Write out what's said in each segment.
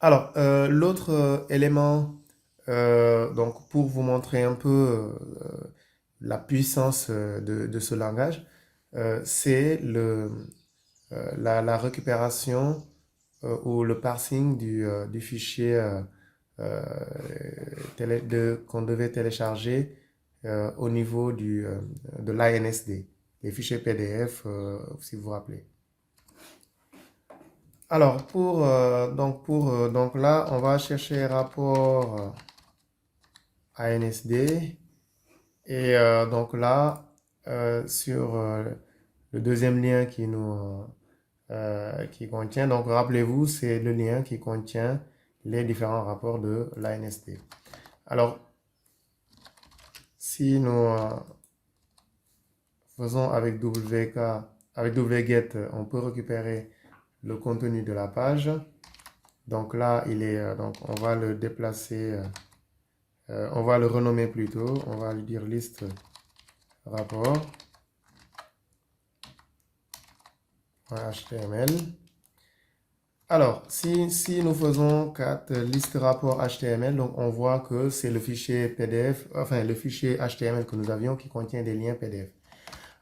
Alors, l'autre élément, donc pour vous montrer un peu la puissance de ce langage, c'est la récupération ou le parsing du fichier euh, qu'on devait télécharger au niveau de l'INSD, les fichiers PDF, si vous vous rappelez. Alors, donc là, on va chercher rapport ANSD. Et donc là, sur le deuxième lien qui contient, donc rappelez-vous, c'est le lien qui contient les différents rapports de l'ANSD. Alors, si nous faisons avec WK, avec wget, on peut récupérer le contenu de la page. Donc là, donc on va le déplacer, on va le renommer plutôt, on va lui dire liste rapport .html. Alors, si nous faisons cat liste rapport HTML, donc on voit que c'est le fichier PDF, enfin le fichier HTML que nous avions qui contient des liens PDF.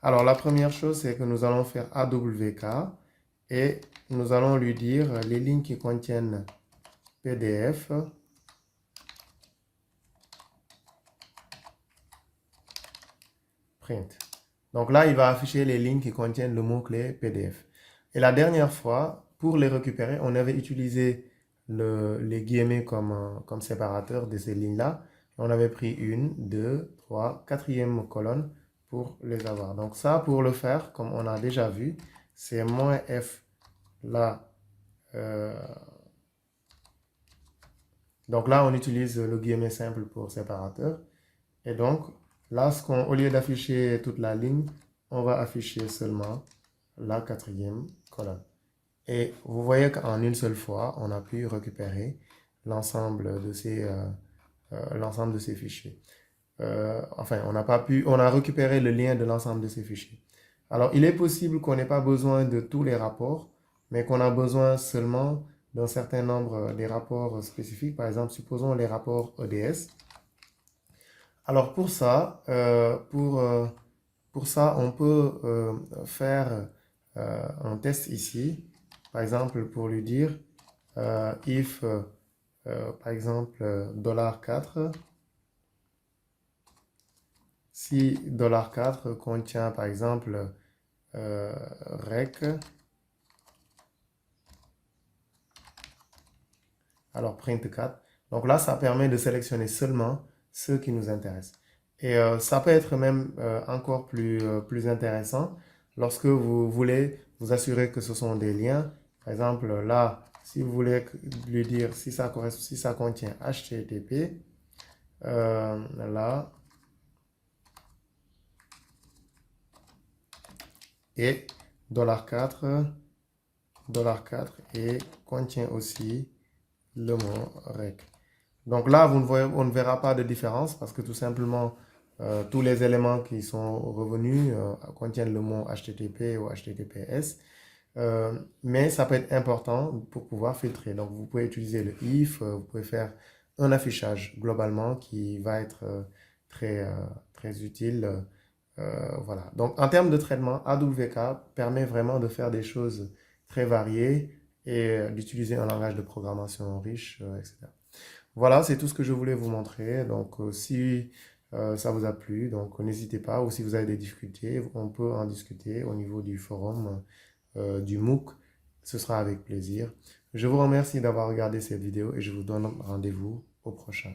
Alors, la première chose, c'est que nous allons faire AWK et nous allons lui dire les lignes qui contiennent PDF. Print. Donc là, il va afficher les lignes qui contiennent le mot-clé PDF. Et la dernière fois, pour les récupérer, on avait utilisé les guillemets comme séparateur de ces lignes-là. On avait pris une, deux, trois, quatrième colonne pour les avoir. Donc ça, pour le faire, comme on a déjà vu, c'est -F là. Donc là, on utilise le guillemet simple pour séparateur. Et donc, là, au lieu d'afficher toute la ligne, on va afficher seulement la quatrième colonne. Et vous voyez qu'en une seule fois, on a pu récupérer l'ensemble de ces fichiers. Enfin, on a récupéré le lien de l'ensemble de ces fichiers. Alors, il est possible qu'on n'ait pas besoin de tous les rapports, mais qu'on a besoin seulement d'un certain nombre des rapports spécifiques. Par exemple, supposons les rapports ODS. Alors pour ça, on peut faire un test ici. Par exemple, pour lui dire if, par exemple, $4, si $4 contient, par exemple, rec, alors print 4. Donc là, ça permet de sélectionner seulement ceux qui nous intéressent. Et ça peut être même encore plus intéressant lorsque vous voulez vous assurer que ce sont des liens. Par exemple, là, si vous voulez lui dire si ça contient HTTP, là, et $4, $4 et contient aussi le mot rec. Donc là, on ne verra pas de différence parce que tout simplement, tous les éléments qui sont revenus contiennent le mot HTTP ou HTTPS. Mais ça peut être important pour pouvoir filtrer. Donc vous pouvez utiliser le if, vous pouvez faire un affichage globalement qui va être très utile. Voilà. Donc en termes de traitement, AWK permet vraiment de faire des choses très variées et d'utiliser un langage de programmation riche, etc. Voilà, c'est tout ce que je voulais vous montrer. Donc, si ça vous a plu, donc n'hésitez pas. Ou si vous avez des difficultés, on peut en discuter au niveau du forum du MOOC. Ce sera avec plaisir. Je vous remercie d'avoir regardé cette vidéo et je vous donne rendez-vous au prochain.